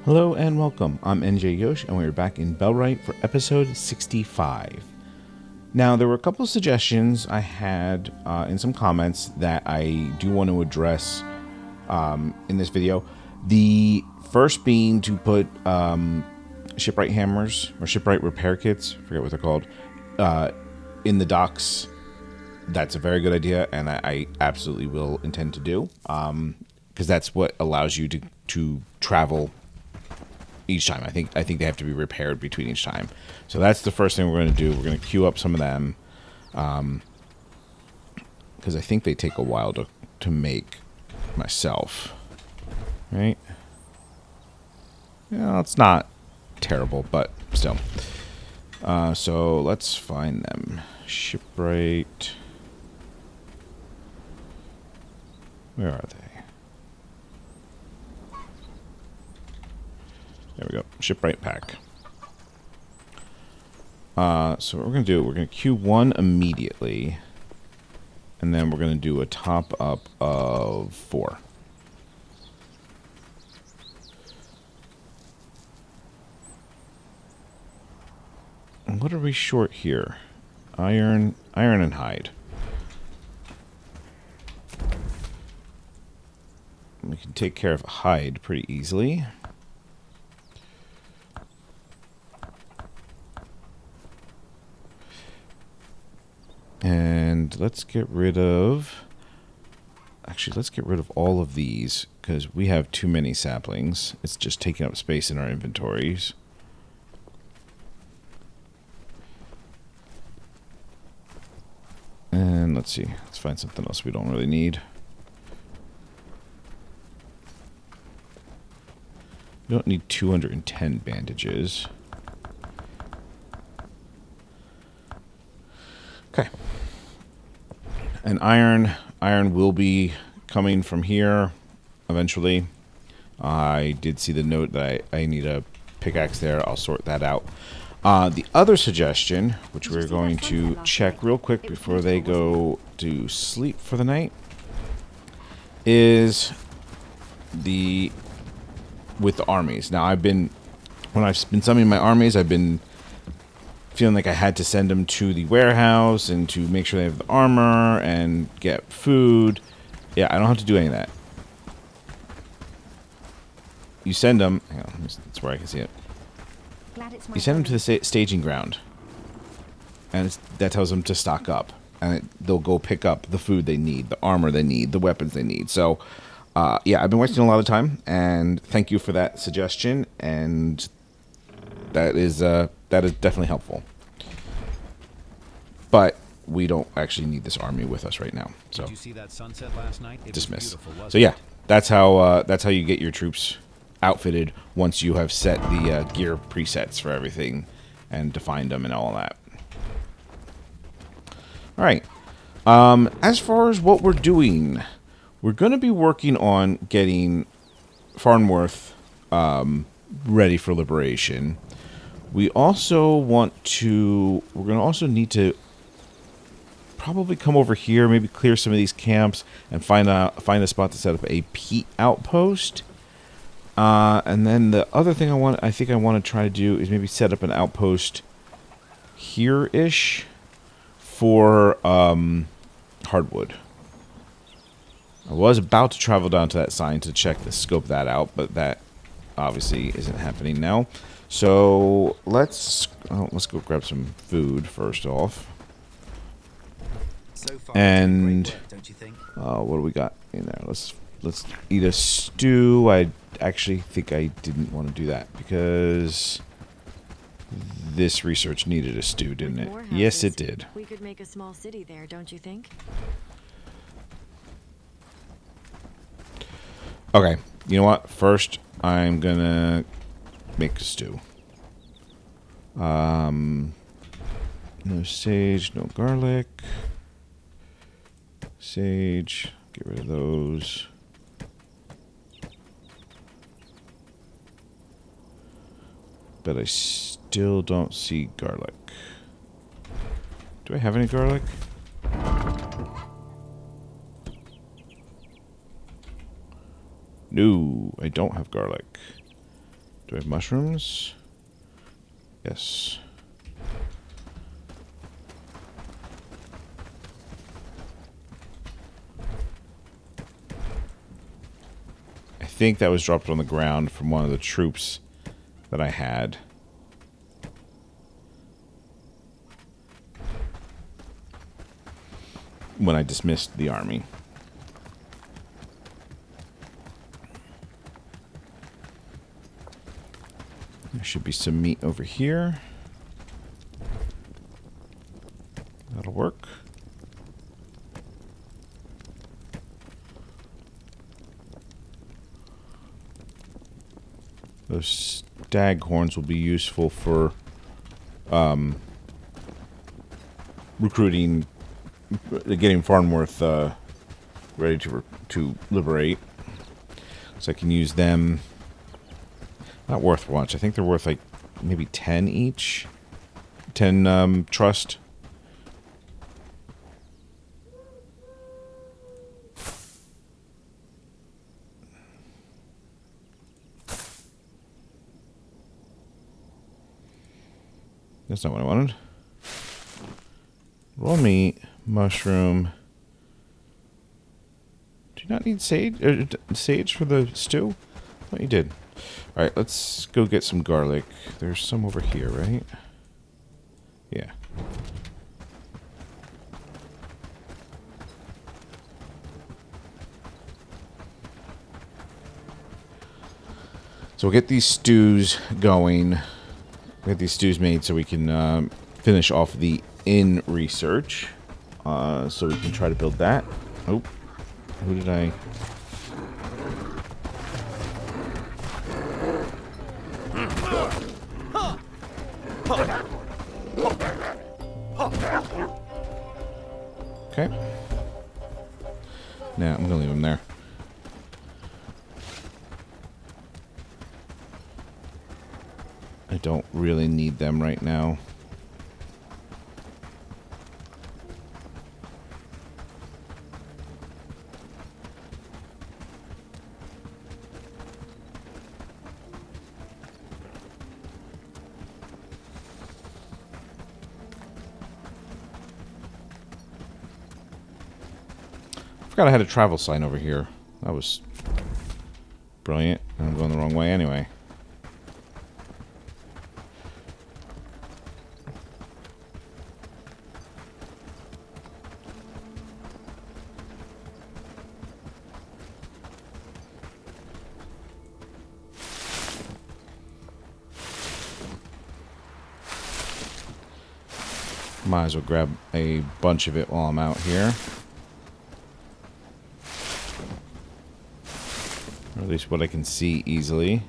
Hello and welcome. I'm NJ Yosh, and we're back in Bellwright for episode 65. Now, there were a couple of suggestions I had in some comments that I do want to address in this video. The first being to put shipwright hammers or shipwright repair kits, I forget what they're called, in the docks. That's a very good idea, and I absolutely will intend to do, because that's what allows you to travel each time. I think they have to be repaired between each time. So that's the first thing we're going to do. We're going to queue up some of them, because I think they take a while to make myself. Right? Yeah, it's not terrible, but still. So let's find them. Shipwright. Where are they? There we go. Shipwright pack. So what we're going to do, we're going to queue one immediately. And then we're going to do a top up of 4. And what are we short here? Iron and hide. We can take care of hide pretty easily. And let's get rid of... Actually, let's get rid of all of these, because we have too many saplings. It's just taking up space in our inventories. And let's see. Let's find something else we don't really need. We don't need 210 bandages. Okay. And iron will be coming from here eventually. I did see the note that I need a pickaxe there. I'll sort that out. The other suggestion, which we're going to check real quick before they go to sleep for the night, is with the armies. Now, when I've been summoning my armies, I've been feeling like I had to send them to the warehouse and to make sure they have the armor and get food. Yeah, I don't have to do any of that. You send them... Hang on, that's where I can see it. You send them to the staging ground. And that tells them to stock up. And they'll go pick up the food they need, the armor they need, the weapons they need. So, yeah, I've been wasting a lot of time. And thank you for that suggestion. And that is definitely helpful. But we don't actually need this army with us right now. So did you see that sunset last night? Dismiss. So yeah, that's how you get your troops outfitted once you have set the gear presets for everything and defined them and all that. All right. As far as what we're doing, we're going to be working on getting Farnworth ready for liberation. We're going to also need to probably come over here, maybe clear some of these camps and find a spot to set up a peat outpost. And then the other thing I think I want to try to do is maybe set up an outpost here-ish for Hardwood. I was about to travel down to that sign to scope that out, but that obviously isn't happening now. So let's go grab some food first off. So far, and work, don't you think? What do we got in there? Let's eat a stew. I actually think I didn't want to do that because this research needed a stew, didn't it? Houses, yes, it did. We could make a small city there, don't you think? Okay, you know what? First, I'm gonna make a stew. No sage, no garlic. Sage, get rid of those. But I still don't see garlic. Do I have any garlic? No, I don't have garlic. Do I have mushrooms? Yes. I think that was dropped on the ground from one of the troops that I had. When I dismissed the army. There should be some meat over here. That'll work. Those stag horns will be useful for recruiting, getting Farnworth ready to liberate. So I can use them. Not worth much. I think they're worth like maybe 10 each. 10 trust. That's not what I wanted. Raw meat, mushroom. Do you not need sage for the stew? I thought you did. Alright, let's go get some garlic. There's some over here, right? Yeah. So we'll get these stews going. We'll get these stews made so we can finish off the inn research. So we can try to build that. Oh, who did I... Okay. Nah, I'm gonna leave him there. I don't really need them right now. I forgot I had a travel sign over here. That was brilliant. I'm going the wrong way anyway. Might as well grab a bunch of it while I'm out here. Or at least what I can see easily.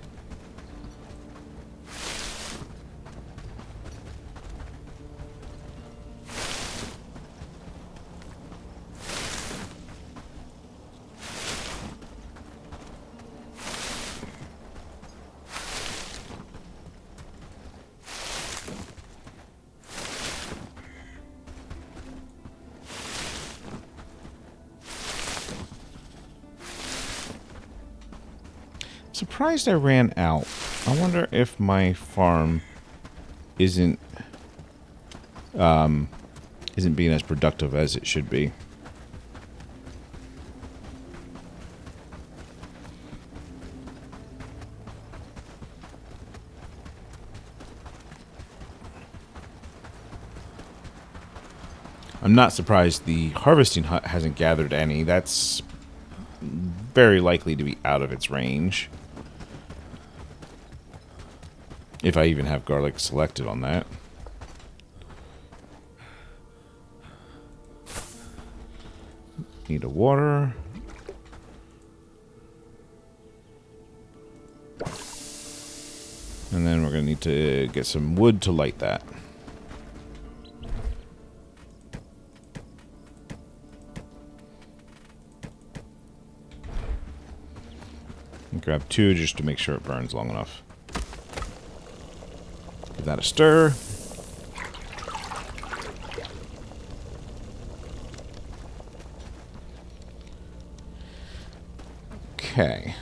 Surprised I ran out. I wonder if my farm isn't being as productive as it should be. I'm not surprised the harvesting hut hasn't gathered any. That's very likely to be out of its range. If I even have garlic selected on that. Need a water. And then we're going to need to get some wood to light that. And grab 2 just to make sure it burns long enough. Give that a stir. Okay.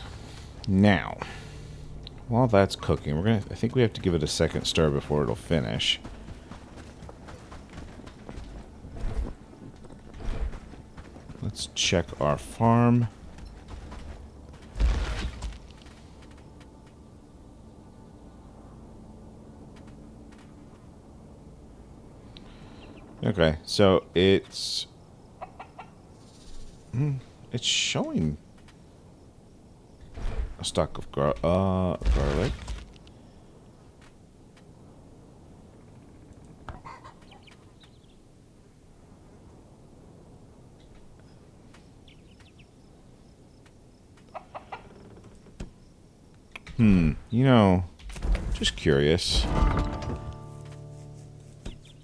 Now, while that's cooking, I think we have to give it a second stir before it'll finish. Let's check our farm. Okay, so it's showing a stock of garlic. You know, just curious.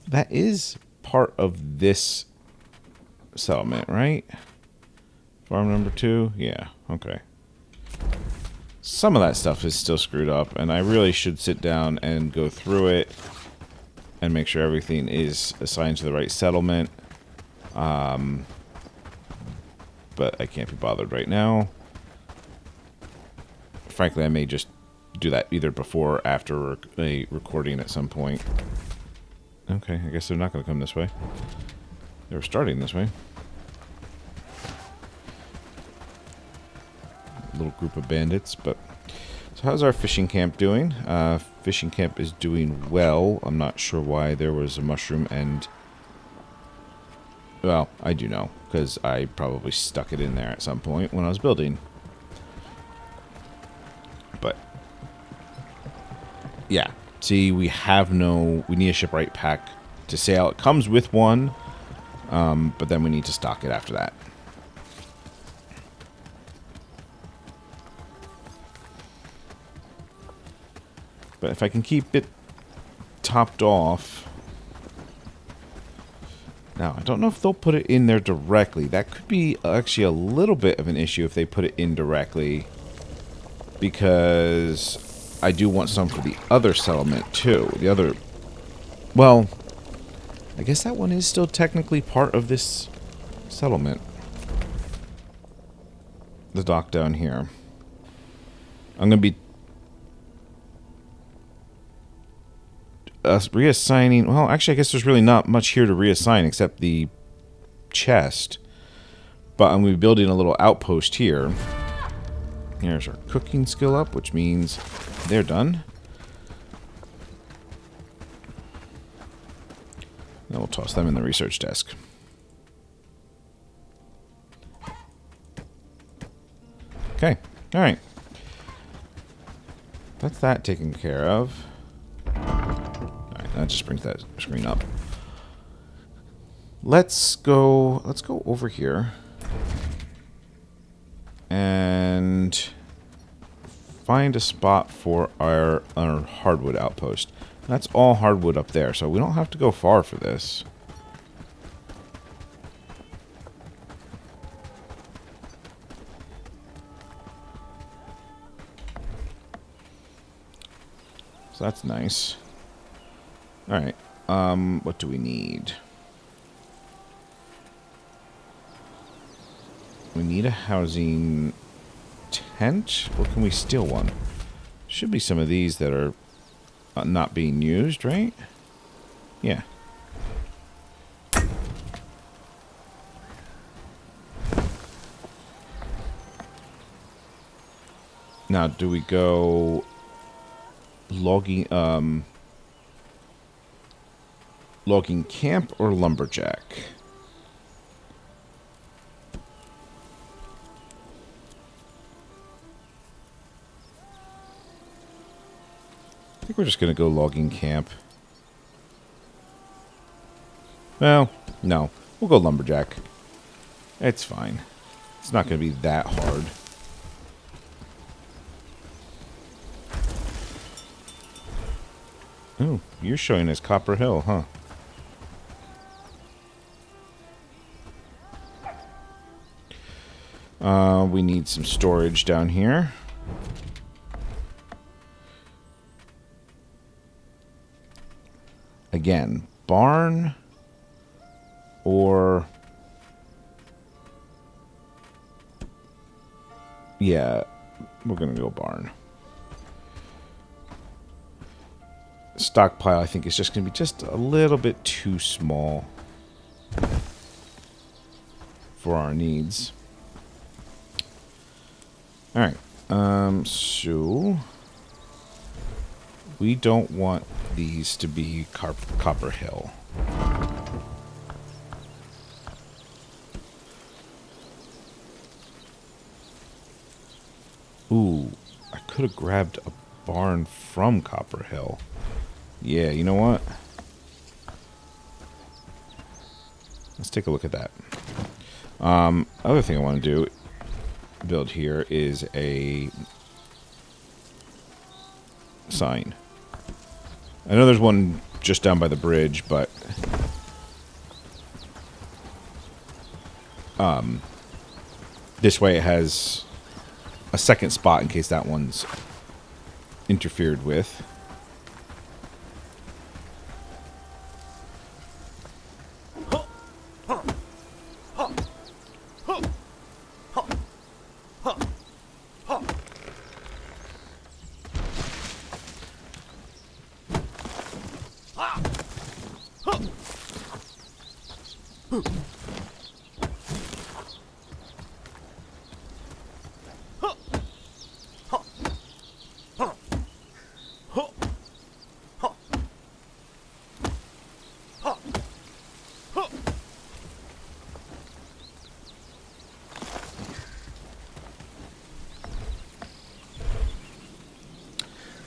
That is part of this settlement, right? Farm number 2? Yeah, okay. Some of that stuff is still screwed up, and I really should sit down and go through it and make sure everything is assigned to the right settlement. But I can't be bothered right now. Frankly, I may just do that either before or after a recording at some point. Okay, I guess they're not going to come this way. They were starting this way. A little group of bandits, but... So how's our fishing camp doing? Fishing camp is doing well. I'm not sure why there was a mushroom and... Well, I do know, because I probably stuck it in there at some point when I was building. But... Yeah. See, we need a Shipwright pack to sail. It comes with one, but then we need to stock it after that. But if I can keep it topped off... Now, I don't know if they'll put it in there directly. That could be actually a little bit of an issue if they put it in directly. Because... I do want some for the other settlement, too. The other... Well, I guess that one is still technically part of this settlement. The dock down here. I'm going to be... reassigning... Well, actually, I guess there's really not much here to reassign except the chest. But I'm going to be building a little outpost here. Here's our cooking skill up, which means they're done. Then we'll toss them in the research desk. Okay, alright. That's that taken care of. Alright, that just brings that screen up. Let's go over here. And find a spot for our hardwood outpost. That's all hardwood up there, so we don't have to go far for this. So that's nice. Alright, what do we need? We need a housing tent, or can we steal one? Should be some of these that are not being used, right? Yeah. Now, do we go logging camp or lumberjack? I think we're just going to go logging camp. Well, no. We'll go lumberjack. It's fine. It's not going to be that hard. Oh, you're showing us Copper Hill, huh? We need some storage down here. Again, barn or... Yeah, we're going to go barn. stockpile, I think, is just going to be just a little bit too small for our needs. Alright, so we don't want these to be Copper Hill. Ooh, I could have grabbed a barn from Copper Hill. Yeah, you know what? Let's take a look at that. Other thing I want to build here is a sign. I know there's one just down by the bridge, but this way it has a second spot in case that one's interfered with.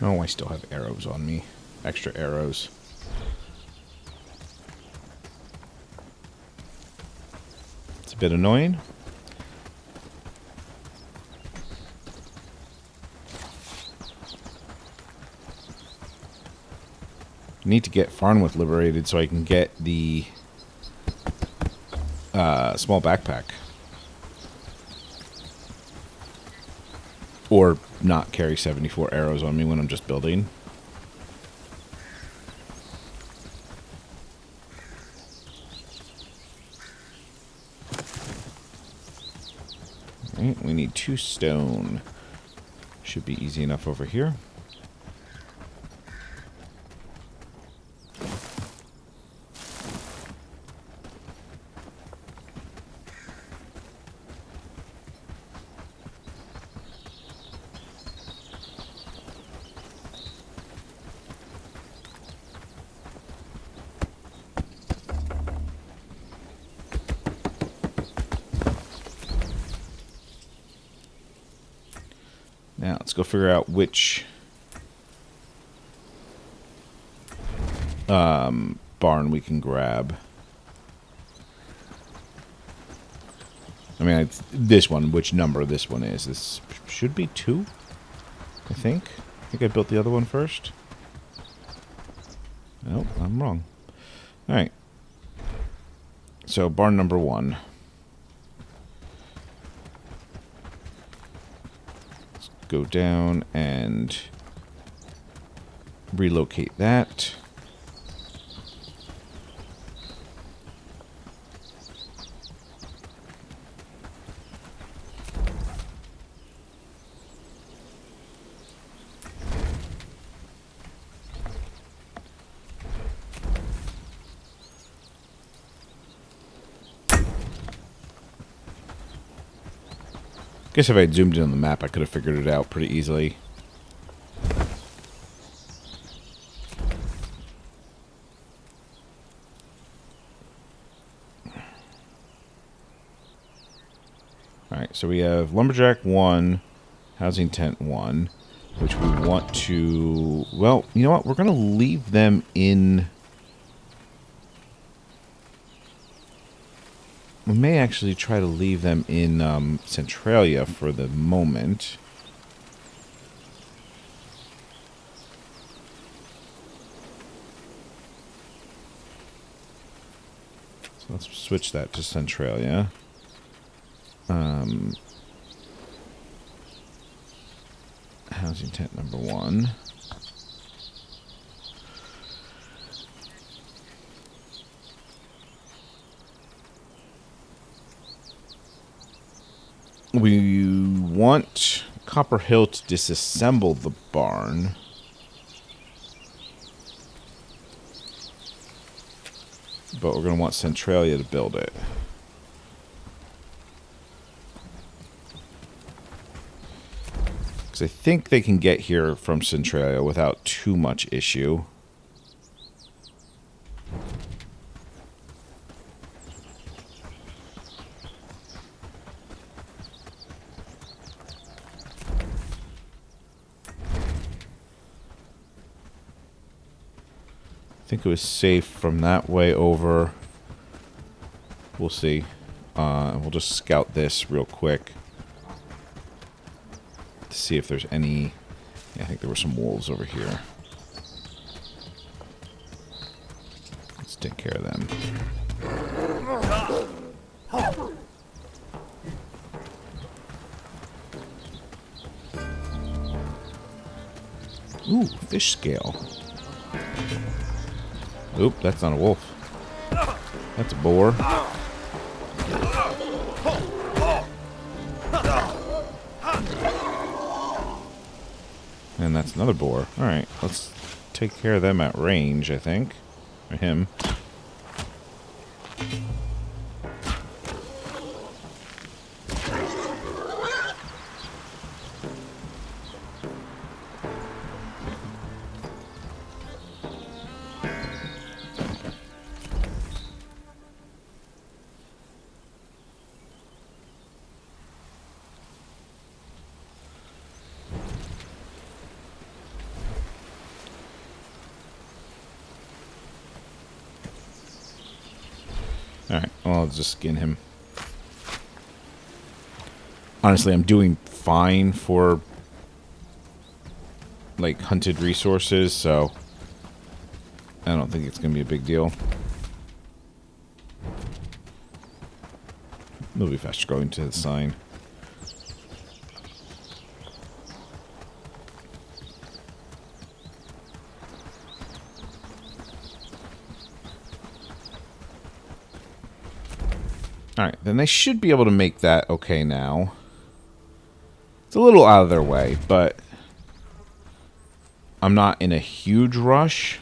Oh, I still have arrows on me. Extra arrows. It's a bit annoying. I need to get Farnworth liberated so I can get the small backpack. Or not carry 74 arrows on me when I'm just building. Right, we need 2 stone. Should be easy enough over here. Now, let's go figure out which barn we can grab. I mean, it's this one, which number this one is. This should be 2, I think. I think I built the other one first. Nope, I'm wrong. Alright. So, barn number 1. Go down and relocate that. Guess if I had zoomed in on the map, I could have figured it out pretty easily. Alright, so we have Lumberjack 1, Housing Tent 1, which we want to... Well, you know what? We're going to leave them in... We may actually try to leave them in Centralia for the moment. So let's switch that to Centralia. Housing tent number 1. We want Copper Hill to disassemble the barn. but we're going to want Centralia to build it. Because I think they can get here from Centralia without too much issue. I think it was safe from that way over. We'll see. We'll just scout this real quick to see if there's any... Yeah, I think there were some wolves over here. Let's take care of them. Ooh, fish scale. Oop, that's not a wolf. That's a boar. And that's another boar. Alright, let's take care of them at range, I think. Or him. Alright, well, I'll just skin him. Honestly, I'm doing fine for, like, hunted resources, so I don't think it's going to be a big deal. It'll be faster going to the sign. Alright, then they should be able to make that okay now. It's a little out of their way, but I'm not in a huge rush.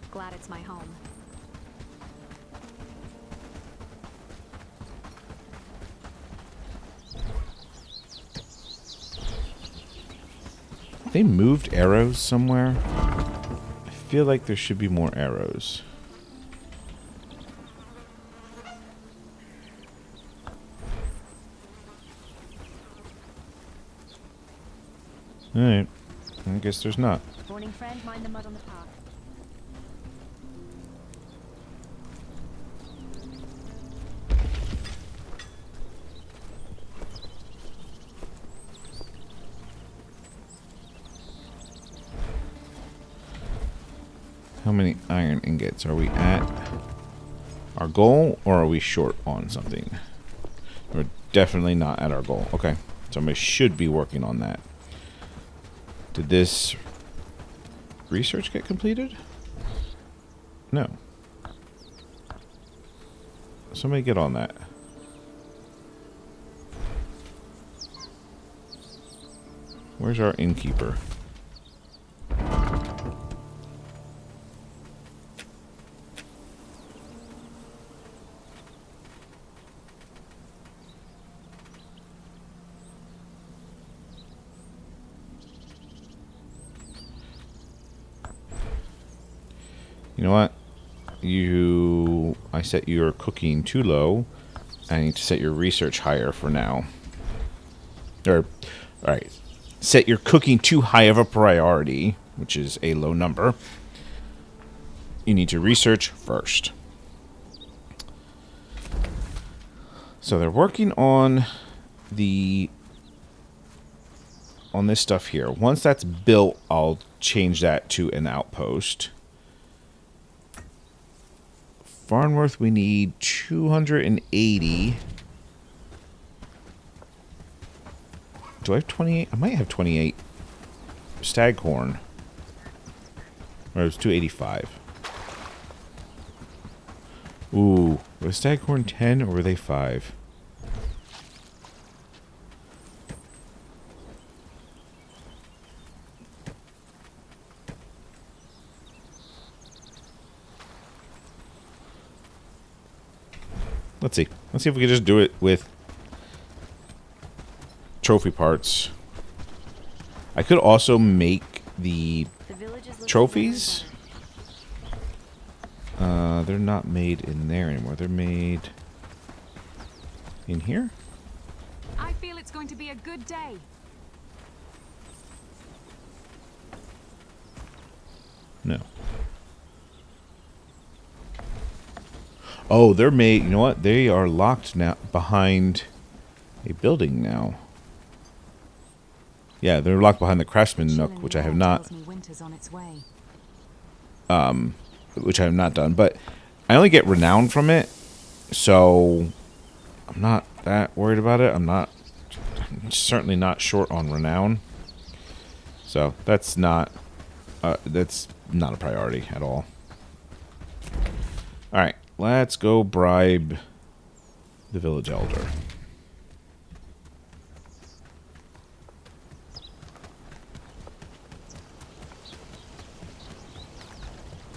Glad it's my home. They moved arrows somewhere. I feel like there should be more arrows. Alright. I guess there's not. Morning, friend. Mind the mud on the path. How many iron ingots are we at our goal, or are we short on something? We're definitely not at our goal. Okay, somebody should be working on that. Did this research get completed? No. Somebody get on that. Where's our innkeeper? You know what? I set your cooking too low. I need to set your research higher for now. Alright. Set your cooking too high of a priority, which is a low number. You need to research first. So they're working on this stuff here. Once that's built, I'll change that to an outpost. Farnworth, we need 280. Do I have 28? I might have 28 staghorn. Or it was 285. Ooh, was Staghorn 10 or were they 5? Let's see. Let's see if we can just do it with trophy parts. I could also make the trophies. They're not made in there anymore. They're made in here. I feel it's going to be a good day. No. Oh, they're made. You know what? They are locked now behind a building now. Yeah, they're locked behind the craftsman nook, which I have not. Which I have not done, but I only get renown from it, so I'm not that worried about it. I'm certainly not short on renown, so that's not a priority at all. All right, let's go bribe the village elder.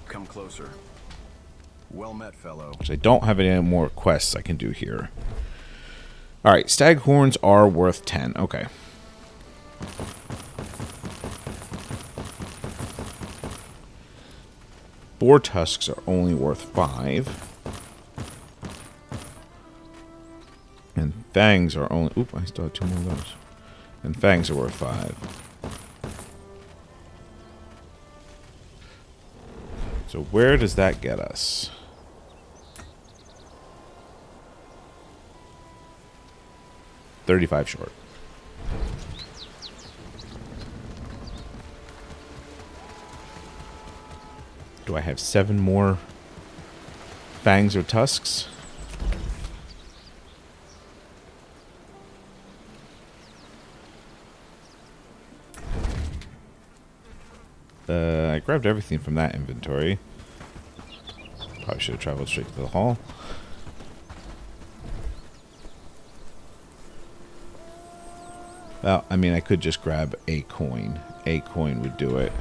Come closer. Well met, fellow. Which I don't have any more quests I can do here. Alright, staghorns are worth 10. Okay. Boar tusks are only worth 5. And fangs are only... Oop, I still have 2 more of those. And fangs are worth 5. So where does that get us? $35 short. Do I have 7 more fangs or tusks? I grabbed everything from that inventory. Probably should have traveled straight to the hall. Well, I mean, I could just grab a coin. A coin would do it.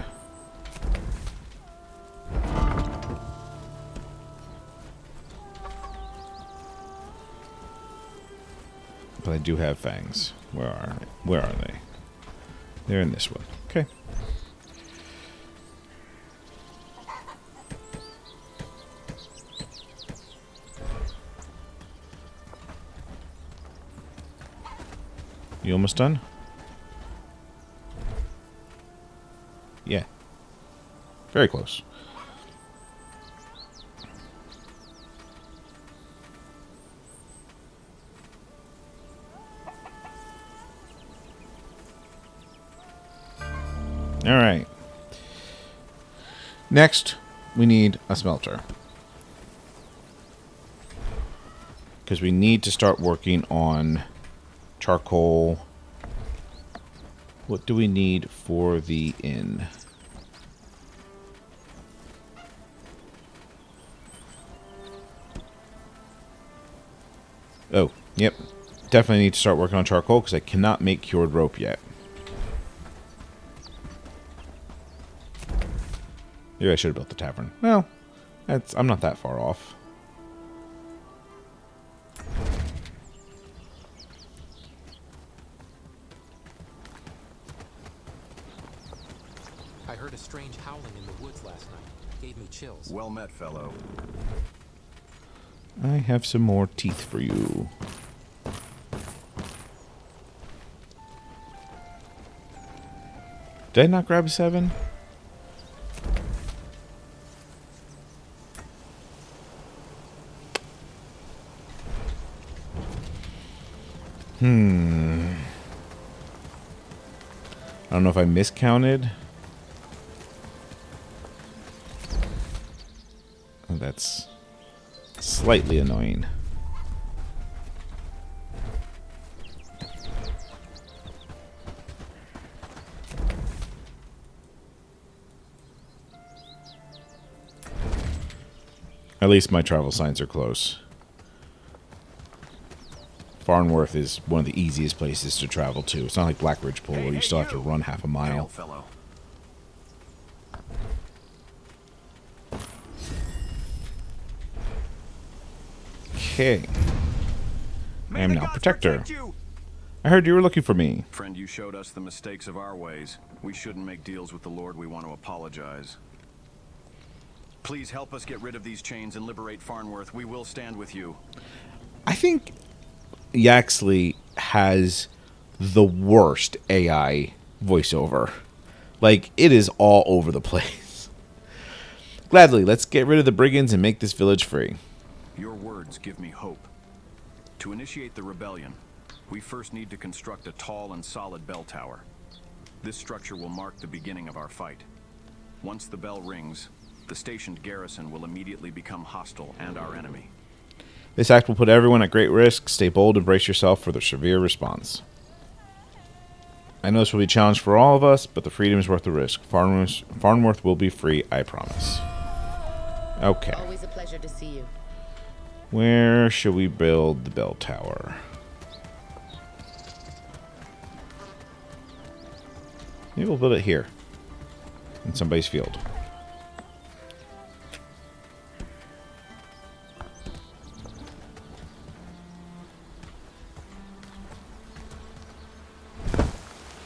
But I do have fangs. Where are they? They're in this one. Okay. You almost done? Yeah. Very close. All right. Next, we need a smelter. Because we need to start working on charcoal. What do we need for the inn? Oh, yep. Definitely need to start working on charcoal because I cannot make cured rope yet. Maybe I should have built the tavern. Well, I'm not that far off. I heard a strange howling in the woods last night. Gave me chills. Well met, fellow. I have some more teeth for you. Did I not grab 7? I don't know if I miscounted. Oh, that's slightly annoying. At least my travel signs are close. Farnworth is one of the easiest places to travel to. It's not like Black Ridge Pool where you still have to run half a Hail, mile. fellow. Okay. I am May the now gods Protector. protect you! I heard you were looking for me. Friend, you showed us the mistakes of our ways. We shouldn't make deals with the Lord. We want to apologize. Please help us get rid of these chains and liberate Farnworth. We will stand with you. I think Yaxley has the worst AI voiceover. Like, it is all over the place. Gladly, let's get rid of the brigands and make this village free. Your words give me hope. To initiate the rebellion, we first need to construct a tall and solid bell tower. This structure will mark the beginning of our fight. Once the bell rings, the stationed garrison will immediately become hostile and our enemy. This act will put everyone at great risk. Stay bold and brace yourself for the severe response. I know this will be a challenge for all of us, but the freedom is worth the risk. Farnworth will be free, I promise. Okay. Always a pleasure to see you. Where should we build the bell tower? Maybe we'll build it here. In somebody's field.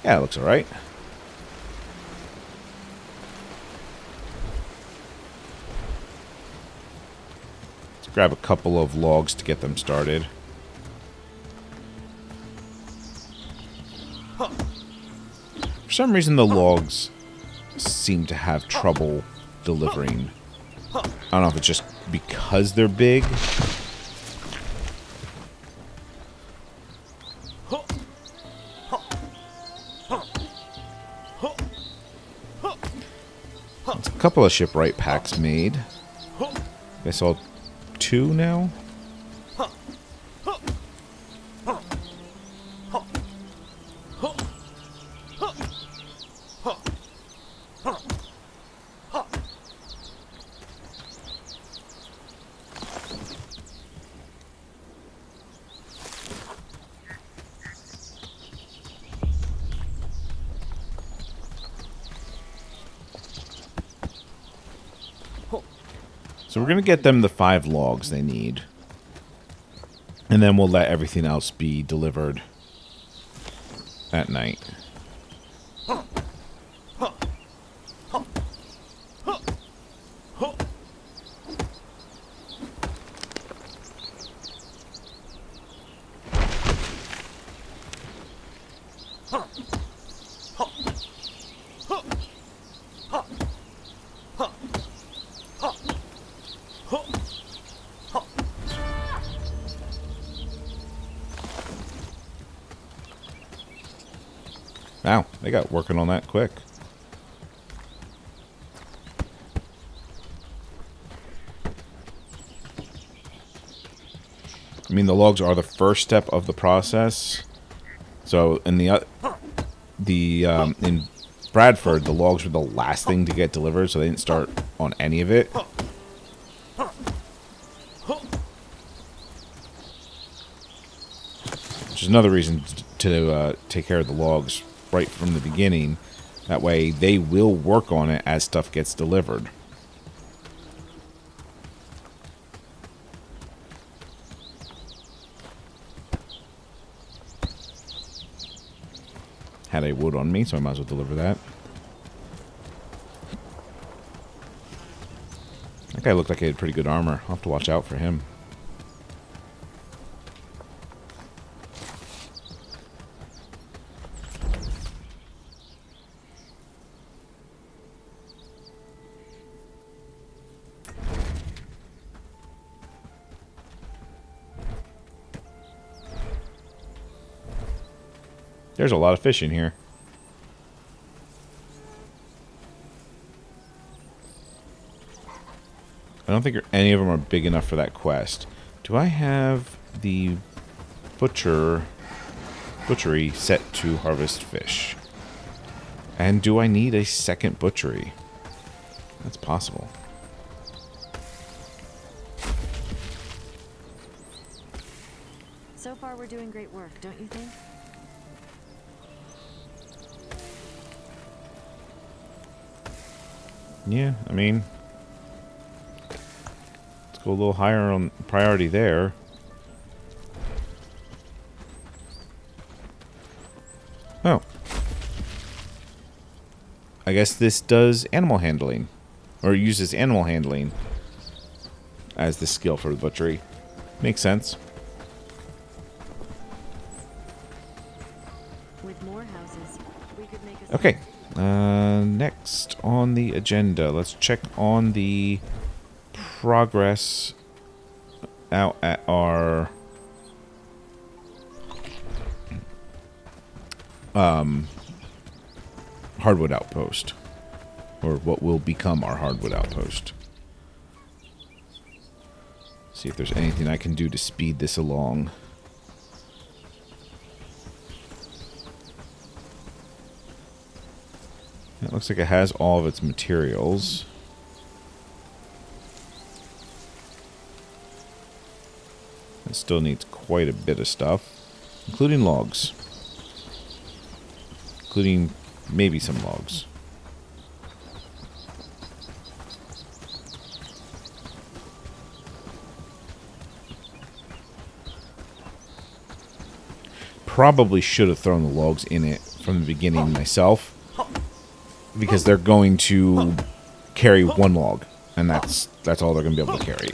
Yeah, it looks alright. Let's grab a couple of logs to get them started. For some reason, the logs seem to have trouble delivering. I don't know if it's just because they're big. There's a couple of Shipwright Packs made. I saw 2 now. So we're going to get them the 5 logs they need. And then we'll let everything else be delivered at night. Wow, they got working on that quick. I mean, the logs are the first step of the process. So in in Bradford, the logs were the last thing to get delivered, so they didn't start on any of it. Which is another reason to take care of the logs right from the beginning. That way they will work on it as stuff gets delivered. Had a wood on me, so I might as well deliver that. That guy looked like he had pretty good armor. I'll have to watch out for him. There's a lot of fish in here. I don't think any of them are big enough for that quest. Do I have the butchery set to harvest fish? And do I need a second butchery? That's possible. we're doing great work, don't you think? Yeah, I mean, let's go a little higher on priority there. Oh. I guess this does animal handling. Or uses animal handling as the skill for the butchery. Makes sense. With more houses, we could make a Okay. Next on the agenda, let's check on the progress out at our Hardwood Outpost, or what will become our Hardwood Outpost. See if there's anything I can do to speed this along. It looks like it has all of its materials. It still needs quite a bit of stuff, including logs. Including maybe some logs. Probably should have thrown the logs in it from the beginning myself, because they're going to carry one log, and that's all they're going to be able to carry.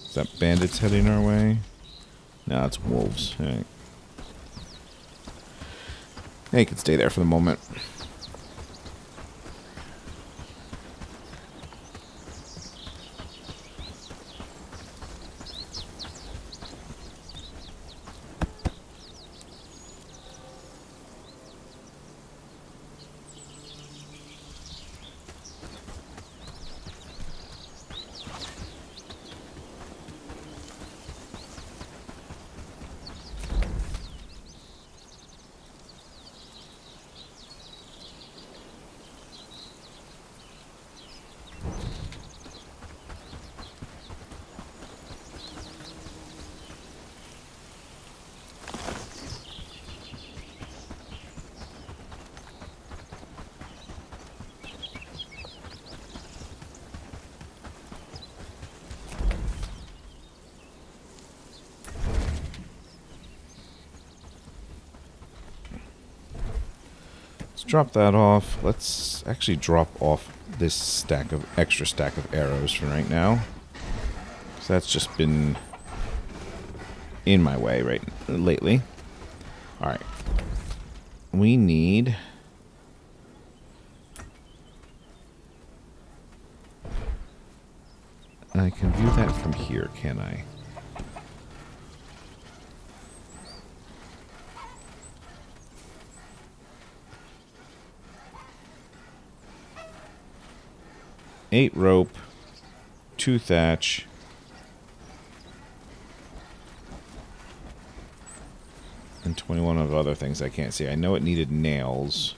Is that bandits heading our way? No, it's wolves. All right. They can stay there for the moment. Let's drop that off. Let's actually drop off this extra stack of arrows for right now. So that's just been in my way lately. Alright. We need... I can view that from here, can I? Eight rope, 2 thatch, and 21 of other things I can't see. I know it needed nails.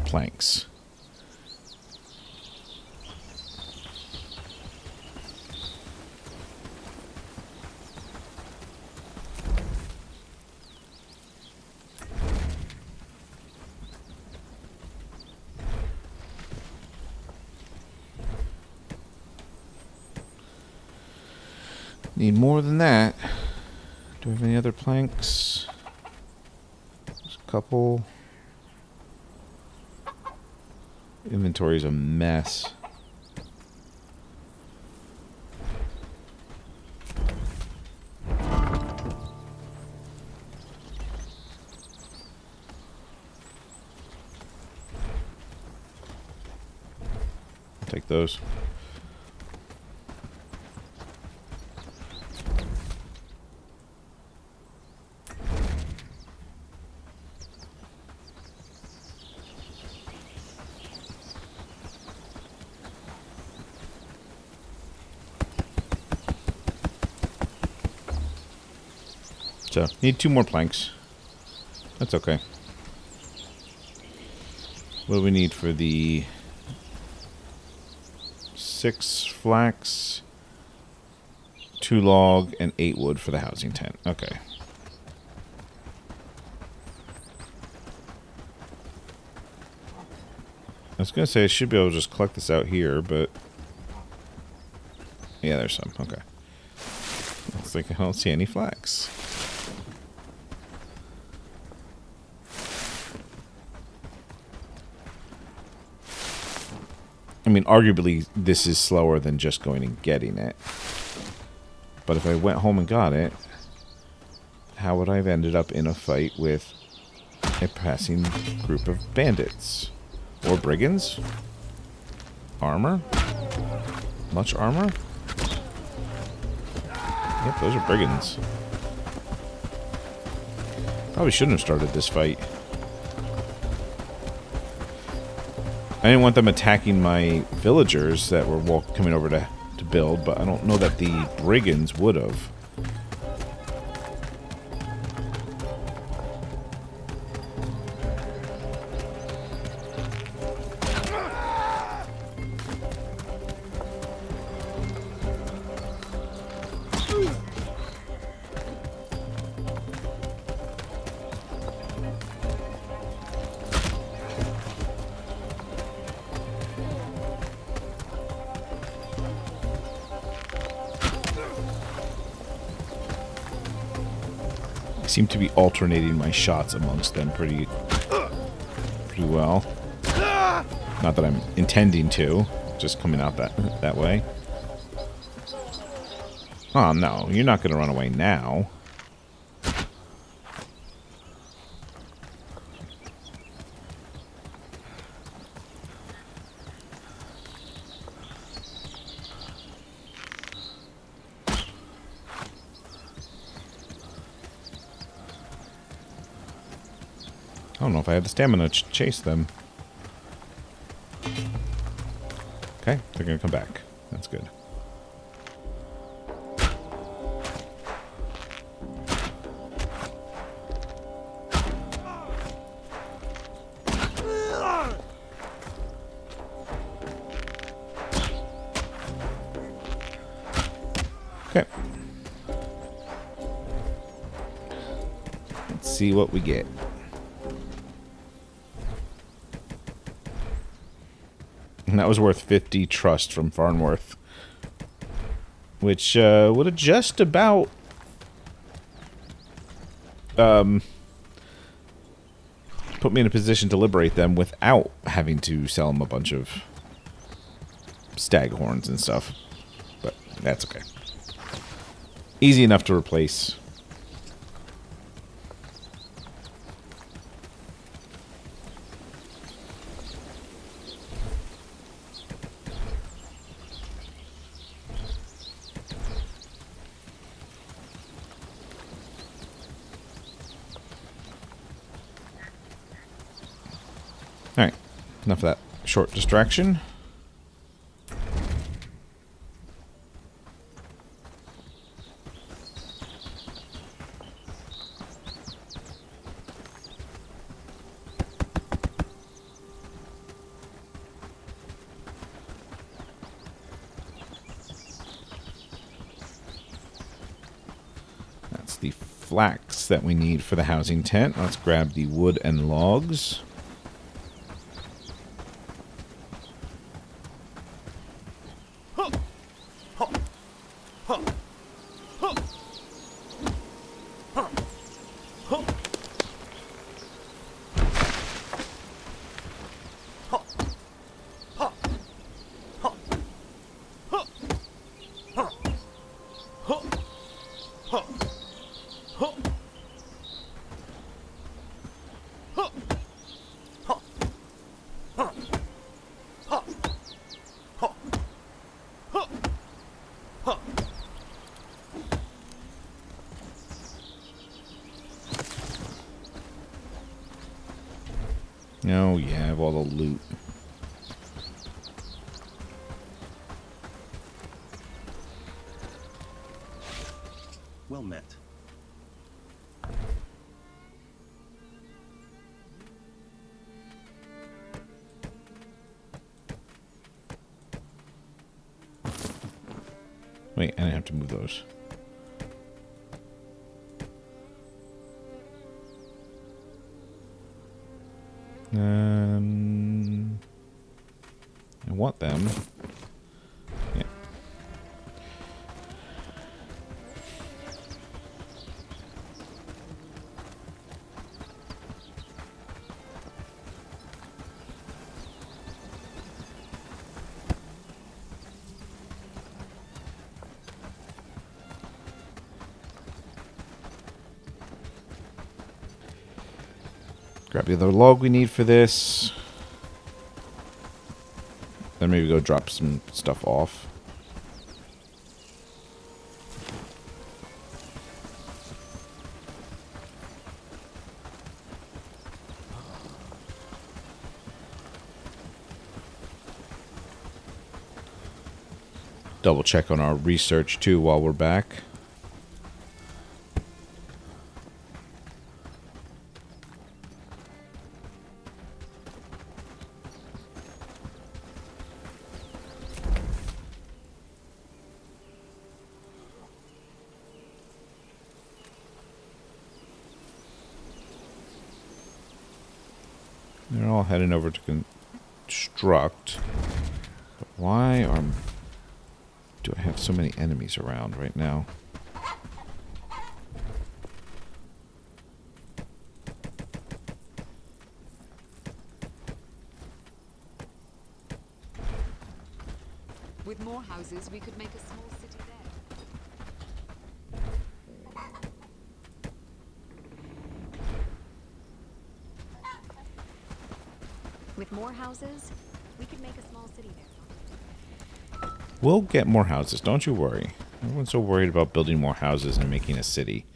Planks. Need more than that. Do we have any other planks? There's a couple. Inventory's a mess. Take those. So, need 2 more planks. That's okay. What do we need for the 6 flax, 2 log, and 8 wood for the housing tent? Okay. I was going to say I should be able to just collect this out here, but... yeah, there's some. Okay. Looks like I don't see any flax. I mean, arguably, this is slower than just going and getting it. But if I went home and got it, how would I have ended up in a fight with a passing group of bandits? Or brigands? Armor? Much armor? Yep, those are brigands. Probably shouldn't have started this fight. I didn't want them attacking my villagers that were coming over to build, but I don't know that the brigands would have. I seem to be alternating my shots amongst them pretty well. Not that I'm intending to, just coming out that way. Oh no, you're not going to run away now. I don't know if I have the stamina to chase them. Okay, they're going to come back. That's good. Okay. Let's see what we get. And that was worth 50 trust from Farnworth. Which would have just about put me in a position to liberate them without having to sell them a bunch of stag horns and stuff. But that's okay. Easy enough to replace. Alright, enough of that short distraction. That's the flax that we need for the housing tent. Let's grab the wood and logs. Oh, yeah, I have all the loot. Well met. Wait, I didn't have to move those. I want them. Yeah. Grab the other log we need for this. Then maybe go drop some stuff off. Double check on our research too while we're back. They're all heading over to construct. But why do I have so many enemies around right now? With more houses, we could make a small city there. With more houses, we could make a small city there. We'll get more houses, don't you worry. Everyone's so worried about building more houses and making a city.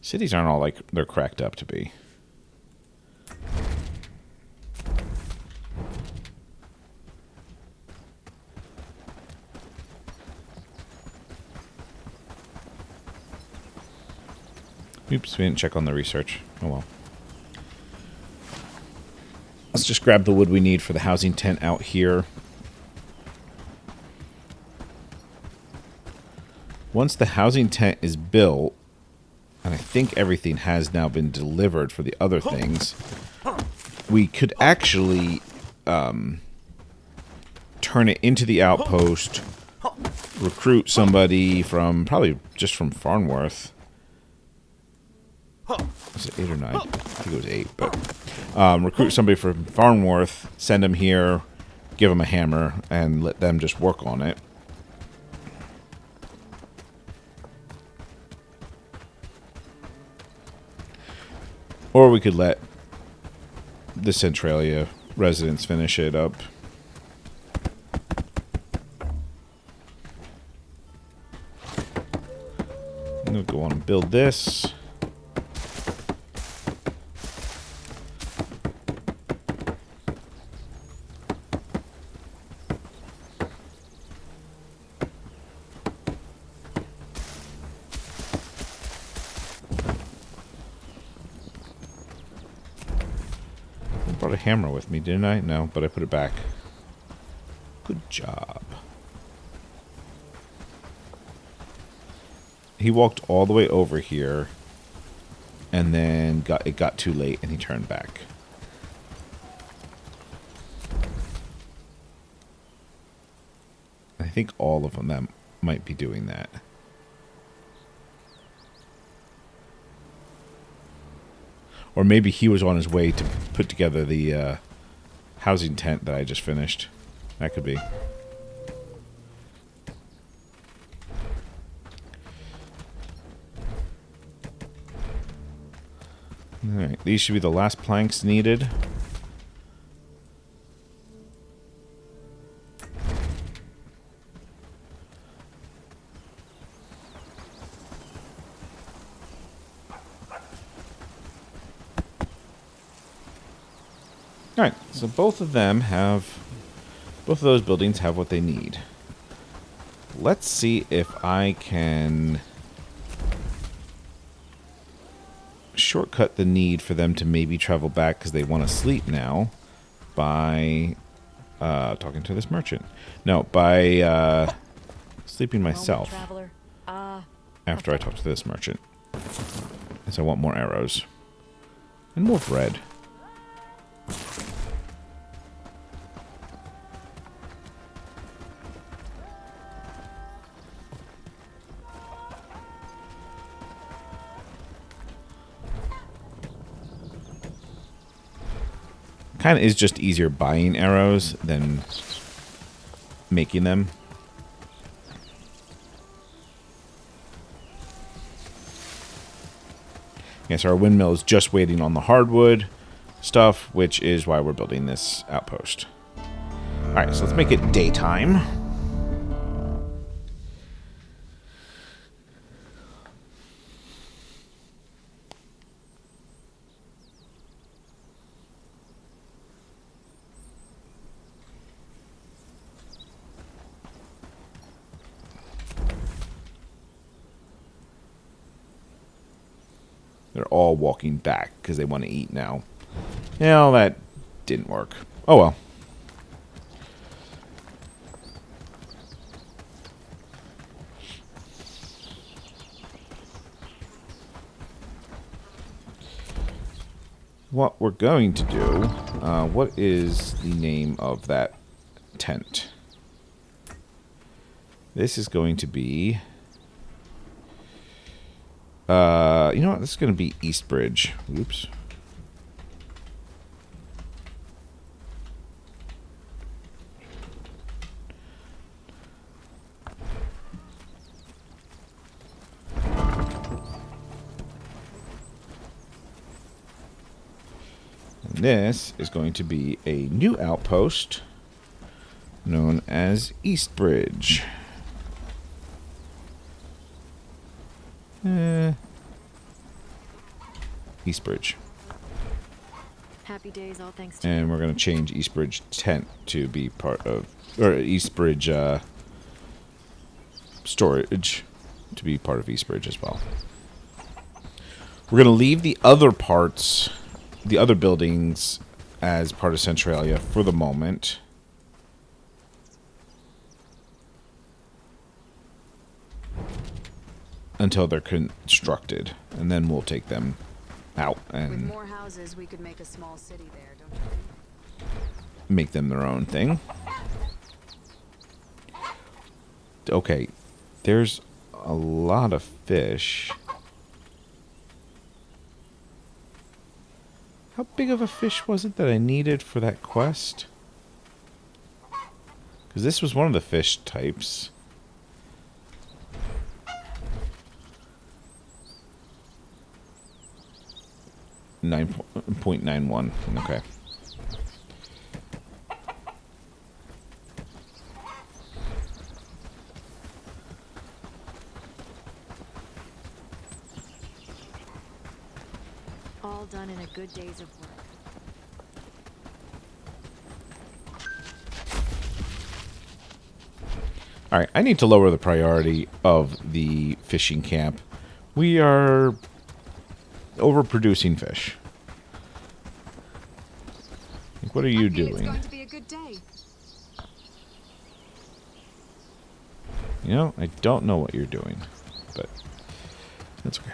Cities aren't all like they're cracked up to be. Oops, we didn't check on the research. Oh well. Let's just grab the wood we need for the housing tent out here. Once the housing tent is built, and I think everything has now been delivered for the other things, we could actually turn it into the outpost, recruit somebody from, probably just from Farnworth. Was it 8 or 9? I think it was 8, but recruit somebody from Farnworth, send them here, give them a hammer, and let them just work on it. Or we could let the Centralia residents finish it up. I'm going to go on and build this. I brought a hammer with me, didn't I? No, but I put it back. Good job. He walked all the way over here, and then it got too late, and he turned back. I think all of them that might be doing that. Or maybe he was on his way to put together the housing tent that I just finished. That could be. Alright, these should be the last planks needed. All right, so both of those buildings have what they need. Let's see if I can shortcut the need for them to maybe travel back because they want to sleep now by talking to this merchant. No, by sleeping myself Traveler. after I talk to this merchant. Because I want more arrows. And more bread. Kind of is just easier buying arrows than making them. Yes, our windmill is just waiting on the hardwood stuff, which is why we're building this outpost. Alright, so let's make it daytime. They're all walking back because they want to eat now. Well, that didn't work. Oh well. What we're going to do, what is the name of that tent? This is going to be... you know what? This is going to be Eastbridge. Oops. And this is going to be a new outpost known as Eastbridge. Eastbridge. Happy days, all thanks to And we're going to change Eastbridge tent to be part of... Or Eastbridge storage to be part of Eastbridge as well. We're going to leave the other parts, the other buildings, as part of Centralia for the moment. Until they're constructed. And then we'll take them out With and more houses, we could make a small city there, don't you think? make them their own thing. Okay, there's a lot of fish. How big of a fish was it that I needed for that quest? Because this was one of the fish types. .91. Okay. all done in a good day's of work. Alright, I need to lower the priority of the fishing camp. We are overproducing fish. What are you doing? It's going to be a good day. You know, I don't know what you're doing, but that's okay.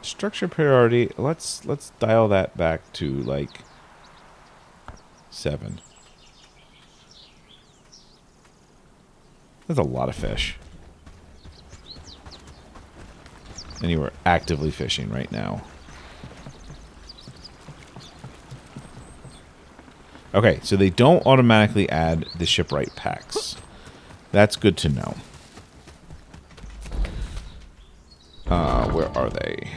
Structure priority. Let's dial that back to like 7. That's a lot of fish. And you are actively fishing right now. Okay, so they don't automatically add the Shipwright Packs. That's good to know. Where are they?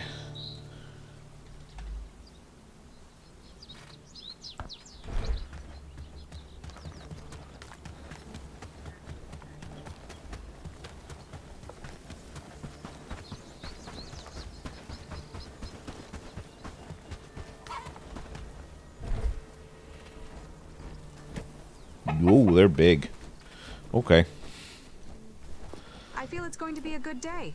Ooh, they're big. Okay. I feel it's going to be a good day.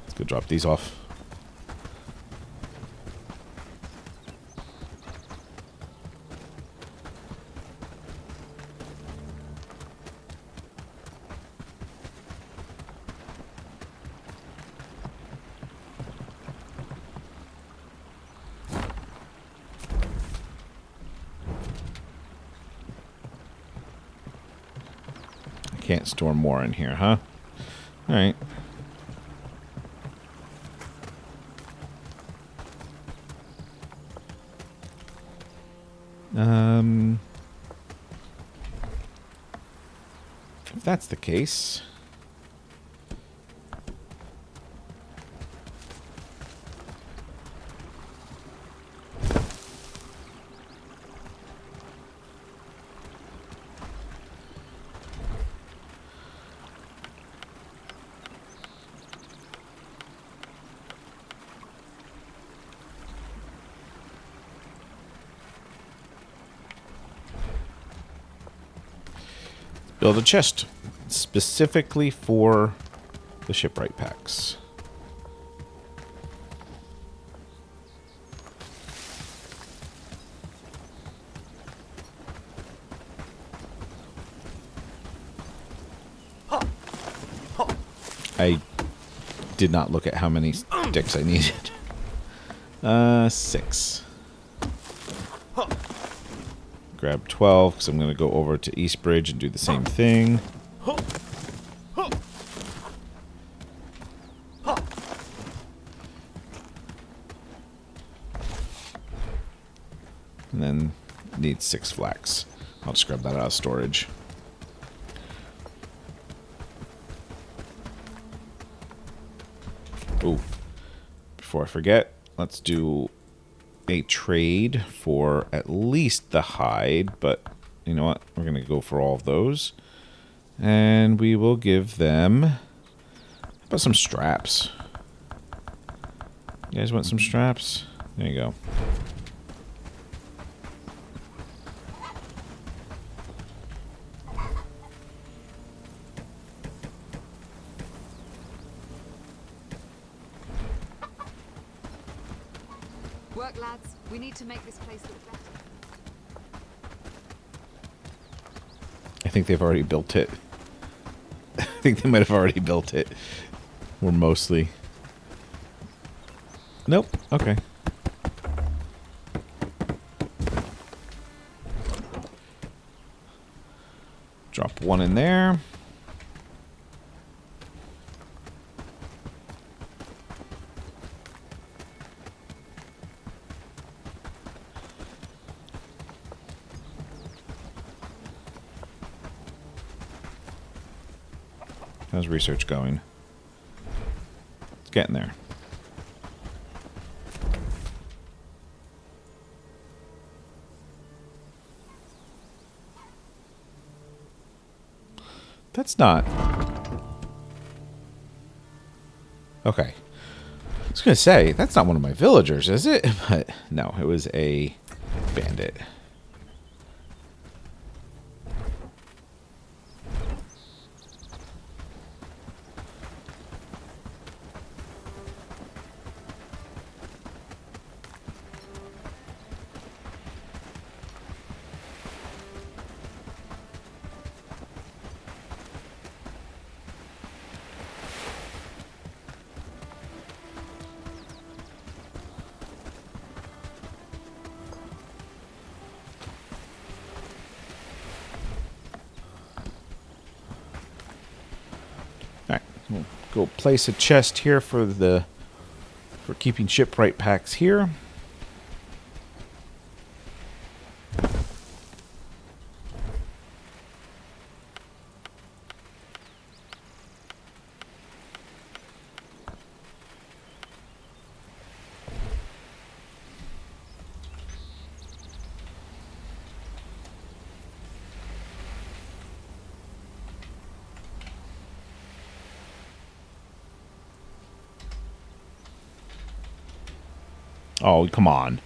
Let's go drop these off. Can't store more in here, huh? All right. If that's the case, build a chest specifically for the Shipwright Packs. I did not look at how many sticks I needed. 6. Grab 12 because I'm going to go over to Eastbridge and do the same thing. And then need 6 flax. I'll just grab that out of storage. Ooh. Before I forget, let's do a trade for at least the hide, but you know what? We're going to go for all of those. And we will give them... How about some straps? You guys want some straps? There you go. Work, lads. We need to make this place look better. I think they've already built it. I think they might have already built it. Or mostly. Nope. Okay. Drop 1 in there. How's research going? It's getting there. That's not... Okay. I was going to say, that's not one of my villagers, is it? But no, it was a bandit. We'll go place a chest here for keeping Shipwright Packs here. Oh, come on.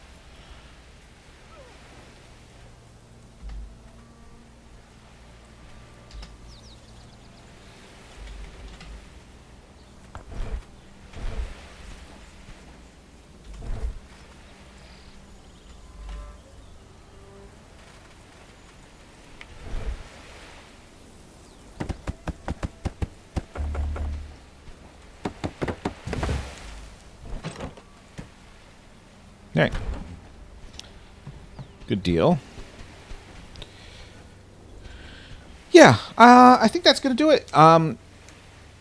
All right. Good deal. Yeah, I think that's going to do it.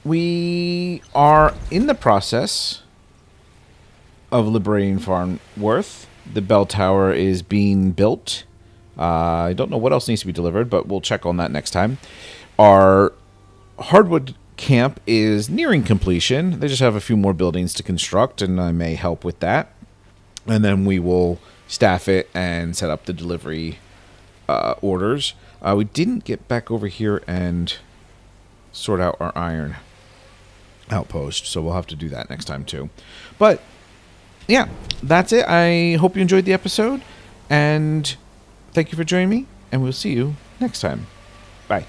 We are in the process of liberating Farnworth. The bell tower is being built. I don't know what else needs to be delivered, but we'll check on that next time. Our Hardwood camp is nearing completion. They just have a few more buildings to construct, and I may help with that. And then we will staff it and set up the delivery orders. We didn't get back over here and sort out our iron outpost, so we'll have to do that next time too. But yeah, that's it. I hope you enjoyed the episode, and thank you for joining me, and we'll see you next time. Bye.